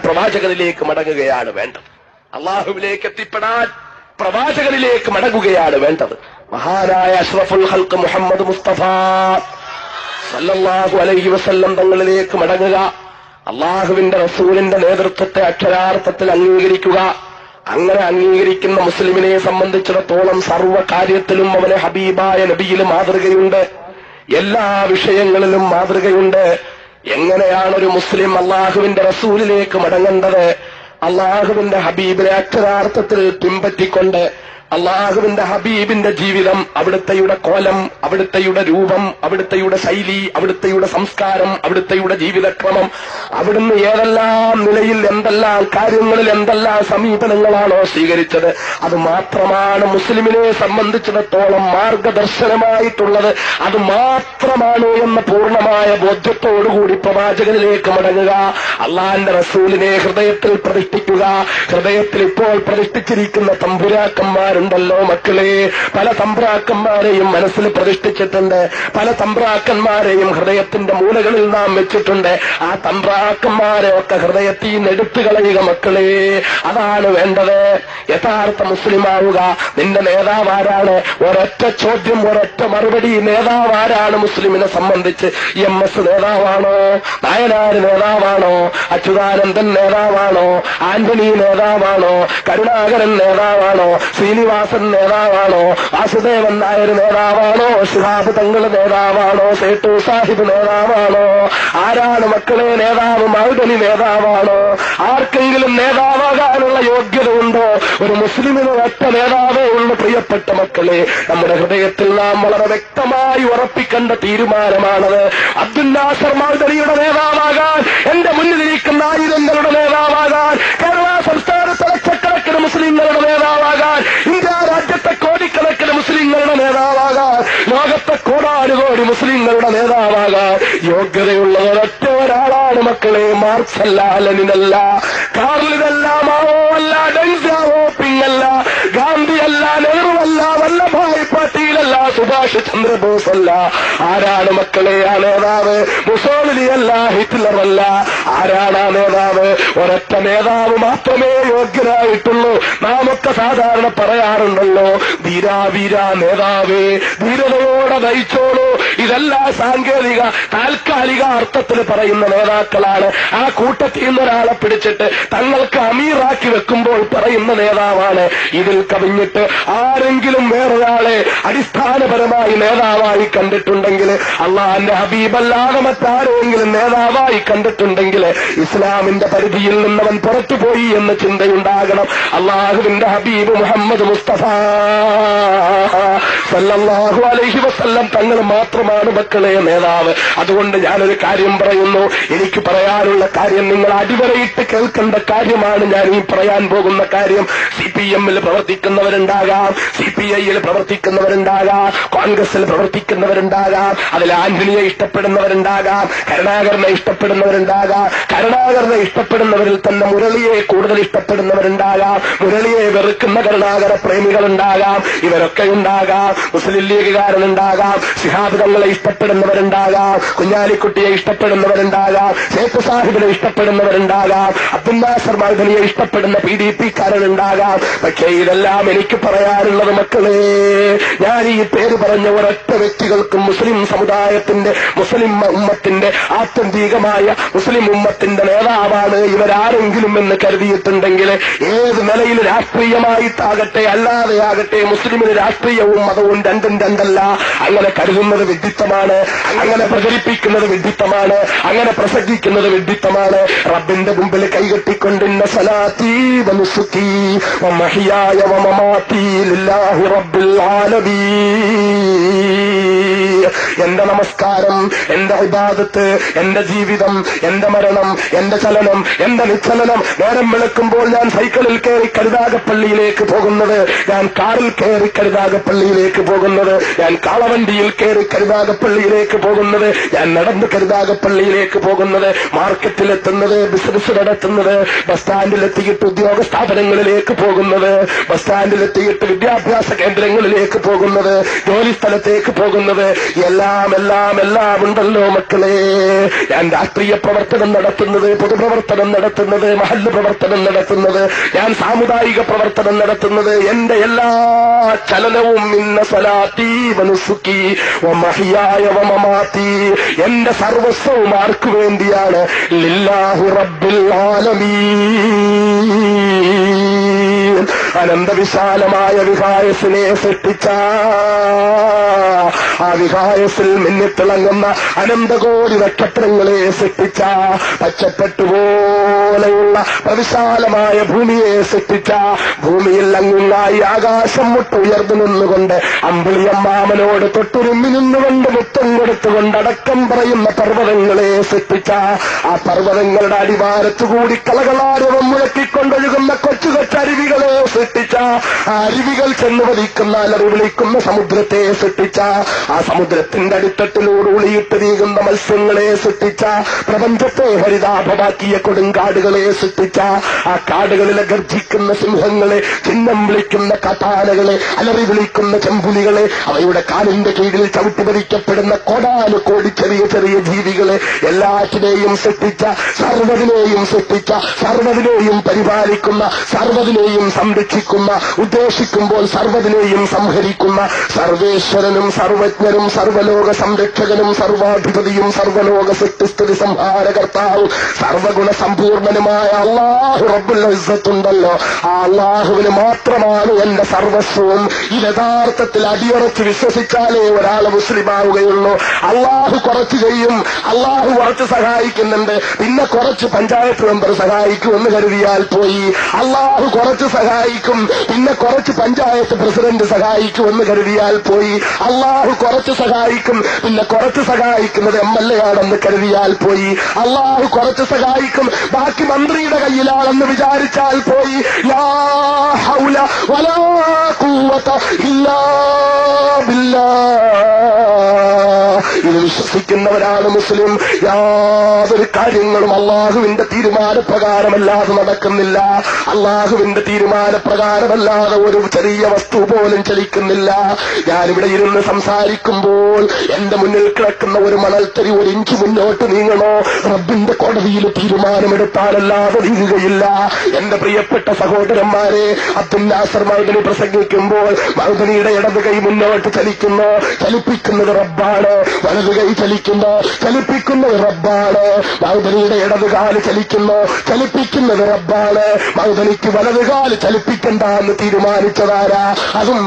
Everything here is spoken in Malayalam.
പ്രവാചകനിലേക്ക് മടങ്ങുകയാണ് വേണ്ടത്. അള്ളാഹുവിലേക്ക് എത്തിപ്പെടാൻ പ്രവാചകനിലേക്ക് മടങ്ങുകയാണ് വേണ്ടത്. മഹാനായ അഷ്റഫുൽ ഖൽഖ് മുഹമ്മദ് മുസ്തഫ സല്ലല്ലാഹു അലൈഹി വസല്ലം തങ്ങളിലേക്ക് മടങ്ങുക, അള്ളാഹുവിന്റെ റസൂലിന്റെ നേതൃത്വത്തെ അക്ഷരാർത്ഥത്തിൽ അംഗീകരിക്കുക. അങ്ങനെ അംഗീകരിക്കുന്ന മുസ്ലിമിനെ സംബന്ധിച്ചിടത്തോളം സർവ്വ കാര്യത്തിലും അവന് ഹബീബായ നബിയിൽ മാതൃകയുണ്ട്, എല്ലാ വിഷയങ്ങളിലും മാതൃകയുണ്ട്. എങ്ങനെയാണ് ഒരു മുസ്ലിം അള്ളാഹുവിന്റെ റസൂലിലേക്ക് മടങ്ങേണ്ടത്? അള്ളാഹുവിന്റെ ഹബീബിനെ അക്ഷരാർത്ഥത്തിൽ പിൻപറ്റിക്കൊണ്ട് അള്ളാഹുവിന്റെ ഹബീബിന്റെ ജീവിതം, അവിടുത്തെയുടെ കോലം, അവിടുത്തെയുടെ രൂപം, അവിടുത്തെയുടെ ശൈലി, അവിടുത്തെയുടെ സംസ്കാരം, അവിടുത്തെയുടെ ജീവിതക്രമം, അവിടുന്ന് ഏതെല്ലാം നിലയിൽ എന്തെല്ലാം കാര്യങ്ങളിൽ എന്തെല്ലാം സമീപനങ്ങളാണോ സ്വീകരിച്ചത്, അത് മാത്രമാണ് മുസ്ലിമിനെ സംബന്ധിച്ചിടത്തോളം മാർഗദർശനമായിട്ടുള്ളത്. അത് മാത്രമാണ് എന്ന പൂർണ്ണമായ ബോധ്യത്തോടുകൂടി പ്രവാചകനിലേക്ക് മടങ്ങുക, അള്ളാന്റെ റസൂലിനെ ഹൃദയത്തിൽ പ്രതിഷ്ഠിക്കുക. ഹൃദയത്തിൽ ഇപ്പോൾ പ്രതിഷ്ഠിച്ചിരിക്കുന്ന തമ്പുരാക്കന്മാരുണ്ടല്ലോ മക്കളെ, പല തമ്പ്രാക്കന്മാരെയും മനസ്സിൽ പ്രതിഷ്ഠിച്ചിട്ടുണ്ട്, പല തമ്പ്രാക്കന്മാരെയും ഹൃദയത്തിന്റെ മൂലകളിൽ നാം വെച്ചിട്ടുണ്ട്. ആ തമ്പ്രാക്കന്മാരെ ഒക്കെ ഹൃദയത്തിൽ നിന്ന് എടുത്തു കളയുക മക്കളെ, അതാണ് വേണ്ടത്. യഥാർത്ഥ മുസ്ലിമാവുക. നിന്റെ നേതാവ് ആരാണ്? ഒരൊറ്റ ചോദ്യം, ഒരൊറ്റ മറുപടി. നേതാവ് ആരാണ് മുസ്ലിമിനെ സംബന്ധിച്ച്? MS നേതാവാണോ? നായനാര് നേതാവാണോ? അച്യുതാനന്ദൻ നേതാവാണോ? ആന്റണി നേതാവാണോ? കരുണാകരൻ നേതാവാണോ? ശ്രീനിവാസൻ നേതാവാണോ? വാസുദേവൻ നായർ നേതാവാണോ? ശിഹാബ് തങ്ങൾ നേതാവാണോ? സേട്ടു സാഹിബ് നേതാവാണോ? ആരാണ് മക്കളെ നേതാവ്? മൗദനി നേതാവാണോ? ആർക്കെങ്കിലും നേതാവാകാനുള്ള യോഗ്യത ഉണ്ടോ? ഒരു മുസ്ലിമിന് ഒറ്റ നേതാവേ ഉള്ളൂ. പ്രിയപ്പെട്ട മക്കളെ, നമ്മുടെ ഹൃദയത്തിൽ നാം വളരെ വ്യക്തമായി ഉറപ്പിക്കേണ്ട തീരുമാനമാണത്. അബ്ദുൽ നാസർ മൗദനിയുടെ നേതാവാകാൻ, എന്റെ മുന്നിലിരിക്കുന്ന ആയിരങ്ങളുടെ നേതാവാകാൻ, കേരള സംസ്ഥാനത്തെ ലക്ഷക്കണക്കിന് മുസ്ലിങ്ങളുടെ നേതാവാകാൻ, ഇന്ത്യ രാജ്യത്തെ കോടിക്കണക്കിന് മുസ്ലിങ്ങളുടെ നേതാവാകാൻ, ലോകത്തെ കോടാനുകോടി മുസ്ലിങ്ങളുടെ നേതാവാകാൻ യോഗ്യതയുള്ള ഒരൊറ്റ ഒരാളാണ് മക്കളെ. മാർക്സ് അല്ല, ലെനിനല്ല, കാർലിനല്ല, മാവോ അല്ല, ഡെൻസാവോ പിങ്ങല്ല, ഗാന്ധിയല്ല, നെഹ്റുവല്ല, വല്ലഭായ് പട്ടേലല്ല, സുഭാഷ് ചന്ദ്രബോസ് അല്ല. ആരാണ് മക്കളെ ആ നേതാവ്? മുസോളിനിയല്ല, ഹിറ്റ്ലറല്ല. ആരാണ് ആ നേതാവ്? ഒരൊറ്റ നേതാവ് മാത്രമേ യോഗ്യരായിട്ടുള്ളൂ. നാമൊക്കെ സാധാരണ പറയാറുണ്ടല്ലോ, ധീരാവീര നേതാവേ, ധീരതയോടെ നയിച്ചോളൂ. ഇതെല്ലാം സാങ്കേതിക താൽക്കാലിക അർത്ഥത്തിൽ പറയുന്ന നേതാക്കളാണ്. ആ കൂട്ടത്തിൽ നിന്നൊരാളെ പിടിച്ചിട്ട് തങ്ങൾക്ക് അമീറാക്കി വെക്കുമ്പോൾ പറയുന്ന നേതാവാണ്. ഇതിൽ കവിഞ്ഞിട്ട് ആരെങ്കിലും വേറൊരാളെ അടിസ്ഥാനപരമായി നേതാവായി കണ്ടിട്ടുണ്ടെങ്കിൽ, അള്ളാന്റെ ഹബീബല്ലാതെ മറ്റാരെങ്കിലും നേതാവായി കണ്ടിട്ടുണ്ടെങ്കിൽ ഇസ്ലാമിന്റെ പരിധിയിൽ നിന്നവൻ പുറത്തുപോയി എന്ന ചിന്തയുണ്ടാകണം. അള്ളാഹുവിന്റെ ഹബീബ് മുഹമ്മദ് മുസ്തഫ സല്ലല്ലാഹു അലൈഹി വസല്ലം തങ്ങൾ മാത്രമാണ് മക്കളെ നേതാവ്. അതുകൊണ്ട് ഞാനൊരു കാര്യം പറയുന്നു. എനിക്ക് പറയാനുള്ള കാര്യം നിങ്ങൾ അടിവരയിട്ട് കേൾക്കേണ്ട കാര്യമാണ്. ഞാൻ ഈ പറയാൻ പോകുന്ന കാര്യം CPM-ൽ പ്രവർത്തിക്കുന്നവരുണ്ടാകാം, CPI-ൽ പ്രവർത്തിക്കുന്നവരുണ്ടാകാം, കോൺഗ്രസിൽ പ്രവർത്തിക്കുന്നവരുണ്ടാകാം, അതിൽ ആന്റണിയെ ഇഷ്ടപ്പെടുന്നവരുണ്ടാകാം, കരുണാകരനെ ഇഷ്ടപ്പെടുന്നവരുണ്ടാകാം, കരുണാകരനെ ഇഷ്ടപ്പെടുന്നവരിൽ തന്നെ മുരളിയെ കൂടുതൽ ഇഷ്ടപ്പെടുന്നവരുണ്ടാകാം, മുരളിയെ വെറുക്കുന്ന കരുണാകര പ്രേമികളുണ്ടാകാം. ഇവരൊക്കെ ഉണ്ടാകാം. മുസ്ലിം ലീഗുകാരനുണ്ടാകാം, ശിഹാബ് തങ്ങളെ ഇഷ്ടപ്പെടുന്നവരുണ്ടാകാം, കുഞ്ഞാലിക്കുട്ടിയെ ഇഷ്ടപ്പെടുന്നവരുണ്ടാകാം, സേത്ത് സാഹിബിനെ ഇഷ്ടപ്പെടുന്നവരുണ്ടാകാം, അബ്ദുൽ നാസർ മൗദനിയെ ഇഷ്ടപ്പെടുന്ന PDP-കാരനുണ്ടാകാം. പക്ഷേ ഇതെല്ലാം എനിക്ക് പറയാനുള്ളത് മക്കളെ, ഞാൻ ഈ പേര് പറഞ്ഞ ഒരൊറ്റ വ്യക്തികൾക്കും മുസ്ലിം സമുദായത്തിന്റെ, മുസ്ലിം ഉമ്മത്തിന്റെ, ആത്യന്തികമായ മുസ്ലിം ഉമ്മത്തിന്റെ നേതാവാണ് ഇവരാരെങ്കിലും എന്ന് കരുതിയിട്ടുണ്ടെങ്കിൽ, ഏത് നിലയിൽ രാഷ്ട്രീയമായിട്ടാകട്ടെ അല്ലാതെയാകട്ടെ, മുസ്ലിമിന് രാഷ്ട്രീയവും മതവും രണ്ടും രണ്ടല്ല. അങ്ങനെ കരുതുന്നത് വിഡ്ഢിത്തമാണ്, അങ്ങനെ പ്രചരിപ്പിക്കുന്നത് വിഡ്ഢിത്തമാണ്, അങ്ങനെ പ്രസംഗിക്കുന്നത് വിഡ്ഢിത്തമാണ്. റബ്ബിന്റെ മുമ്പിൽ കൈകെട്ടിക്കൊണ്ട് ഇന്ന സലാത്തി വനുസുക്കി വമഹിയായ വമമാതി ലില്ലാഹി റബ്ബിൽ ആലമീൻ. എന്റെ നമസ്കാരം, എന്റെ ഇബാദത്ത്, എന്റെ ജീവിതം, എന്റെ മരണം, എന്റെ ചലനം, എന്റെ നിശ്ചലനം, നേരം വെളുക്കുമ്പോൾ ഞാൻ സൈക്കിളിൽ കയറി കരുതാകപ്പള്ളിയിലേക്ക് പോകുന്നത്, ഞാൻ കാറിൽ കയറി കരുതാകപ്പള്ളിയിലേക്ക് പോകുന്നത്, ഞാൻ കാളവണ്ടിയിൽ കയറി കരുനാഗപ്പള്ളിയിലേക്ക് പോകുന്നത്, ഞാൻ നടന്ന് കരുനാഗപ്പള്ളിയിലേക്ക് പോകുന്നത്, മാർക്കറ്റിലെത്തുന്നത്, ബിസിനസ് നടത്തുന്നത്, ബസ് സ്റ്റാൻഡിലെത്തിയിട്ട് ഉദ്യോഗ സ്ഥാപനങ്ങളിലേക്ക് പോകുന്നത്, ബസ് സ്റ്റാൻഡിലെത്തിയിട്ട് വിദ്യാഭ്യാസ കേന്ദ്രങ്ങളിലേക്ക് പോകുന്നത്, ജോലി സ്ഥലത്തേക്ക് പോകുന്നത്, എല്ലാം ഉണ്ടല്ലോ മക്കളെ. ഞാൻ രാഷ്ട്രീയ പ്രവർത്തനം നടത്തുന്നത്, പൊതുപ്രവർത്തനം നടത്തുന്നത്, മഹല്ല് പ്രവർത്തനം നടത്തുന്നത്, ഞാൻ സാമുദായിക പ്രവർത്തനം നടത്തുന്നത്, എന്റെ എല്ലാ ചലനവും ഇന്ന സ്വലാത്തി വനുസുക്കി വമഹിയായ വമമാതി, എന്റെ സർവസ്വവും ആർക്കു വേണ്ടിയാണ്? ലില്ലാഹി റബ്ബിൽ ആലമീൻ. അനന്തവിശാലമായ വിഹായസിനെ സൃഷ്ടിച്ച ആ വിഹായസിൽ മിന്നിത്തിളങ്ങുന്ന അനന്തകോടി നക്ഷത്രങ്ങളെ സൃഷ്ടിച്ച, പച്ചപ്പെട്ടുപോലെയുള്ള പ്രവിശാലമായ ഭൂമിയെ സൃഷ്ടിച്ച, ഭൂമിയിൽ അങ്ങുള്ളായി ആകാശം മുട്ടുയർന്നു നിന്നുകൊണ്ട് അമ്പിളിയമ്മാമനോട് തൊട്ടുരുമ്മി നിന്നുകൊണ്ട് മുത്തം കൊടുത്തുകൊണ്ട് അടക്കം പറയുന്ന പർവ്വതങ്ങളെ സൃഷ്ടിച്ച, ആ പർവ്വതങ്ങളുടെ അടിവാരത്തുകൂടി കളകളാരവം മുഴക്കിക്കൊണ്ടൊഴുകുന്ന കൊച്ചു കൊച്ചരുവികളെ സൃഷ്ടിച്ച, ആ അരുവികൾ ചെന്ന് പതിക്കുന്ന അലറി വിളിക്കുന്ന സമുദ്രത്തെ സൃഷ്ടിച്ച, ആ സമുദ്രത്തിന്റെ അടിത്തട്ടിലൂടെ ഉളിയിട്ട് നീങ്ങുന്ന മത്സ്യങ്ങളെ സൃഷ്ടിച്ച, പ്രപഞ്ചത്തെ ഹരിതാഭമാക്കിയ കൊടുങ്കാടുകളെ സൃഷ്ടിച്ച, ആ കാടുകളിലെ ഗർജിക്കുന്ന സിംഹങ്ങളെ, ചിഹ്നം വിളിക്കുന്ന കാട്ടാനകളെ, അലറി വിളിക്കുന്ന ചെമ്പുലികളെ, അവയുടെ കാലിന്റെ കീഴിൽ ചവിട്ടി പതിക്കപ്പെടുന്ന കോടാനുകോടി ചെറിയ ചെറിയ ജീവികളെ എല്ലാറ്റിനെയും സൃഷ്ടിച്ച, സർവ്വതിനെയും സൃഷ്ടിച്ച, സർവ്വതിനെയും പരിപാലിക്കുന്ന, സർവ്വതിനെയും സംരക്ഷിക്കുന്ന, ഉദ്ദേശിക്കുമ്പോൾ സർവ്വതിനെയും സംഹരിക്കുന്ന സർവേശ്വരനും സർവജ്ഞനും സർവ്വലോക സംരക്ഷകനും സർവാധിപതിയും സർവ്വലോക സൃഷ്ടിസ്ഥിതി സംഹാരകർത്താവും സർവ്വഗുണ സമ്പൂർണനുമായ അല്ലാഹു റബ്ബുൽ ഇസ്സത്തുണ്ടല്ലോ, ആ അല്ലാഹുവിന് മാത്രമാണ് എന്റെ സർവസ്വവും. ഇത് യഥാർത്ഥത്തിൽ അടിയുറച്ച് വിശ്വസിച്ചാലേ ഒരാൾ മുസ്ലിമാവുകയുള്ളൂ. അല്ലാഹു കുറച്ച് ചെയ്യും, അല്ലാഹു കുറച്ച് സഹായിക്കുന്നുണ്ട്, പിന്നെ കുറച്ച് പഞ്ചായത്ത് മെമ്പർ സഹായിക്കുമെന്ന് കരുതിയാൽ പോയി. അല്ലാഹു കുറച്ച് സഹായിക്കും, പിന്നെ കുറച്ച് പഞ്ചായത്ത് പ്രസിഡന്റ് സഹായിക്കുമെന്ന് കരുതിയാൽ പോയി. അല്ലാഹു കുറച്ച് സഹായിക്കും, പിന്നെ കുറച്ച് സഹായിക്കുന്നത് MLA ആണെന്ന് കരുതിയാൽ പോയി. അല്ലാഹു കുറച്ച് സഹായിക്കും, ബാക്കി മന്ത്രിയുടെ കയ്യിലാണെന്ന് വിചാരിച്ചാൽ പോയി. ലാ ഹൗല വലാ ഖുവത ഇല്ലാ ബില്ലാഹ്. ഇത് വിശ്വസിക്കുന്നവരാണ് മുസ്ലിം. യാതൊരു കാര്യങ്ങളും അള്ളാഹുവിന്റെ തീരുമാനപ്രകാരമല്ലാതെ നടക്കുന്നില്ല. അള്ളാഹുവിന്റെ തീരുമാനപ്രകാരമല്ലാതെ ഒരു ചെറിയ വസ്തു പോലും ചലിക്കുന്നില്ല. ഞാനിവിടെ ഇരുന്ന് സംസാരിക്കുമ്പോൾ എന്റെ മുന്നിൽ കിടക്കുന്ന ഒരു മണൽത്തരി ഒരു ഇഞ്ച് മുന്നോട്ട് നീങ്ങണോ, റബ്ബിന്റെ കോടതിയിൽ തീരുമാനമെടുത്താലല്ലാതെ നീങ്ങുകയില്ല. എന്റെ പ്രിയപ്പെട്ട സഹോദരന്മാരെ, അബ്ദുൽ നാസർ മൗദനി പ്രസംഗിക്കുമ്പോൾ മൗദനിയുടെ ഇടത് കൈ മുന്നോട്ട് ചലിക്കുന്നു, ചലിപ്പിക്കുന്നത് റബ്ബാണ്. വലത് കൈ ചലിക്കുന്നു, ചലിപ്പിക്കുന്നത് റബ്ബാണ്. മൗദനിയുടെ ഇടതുകാല് ചലിക്കുന്നു, ചലിപ്പിക്കുന്നത് റബ്ബാണ്. മൗദനിക്ക് വലതുകാല് ചലിപ്പിക്കണ്ട എന്ന് തീരുമാനിച്ചതാരാ? അതും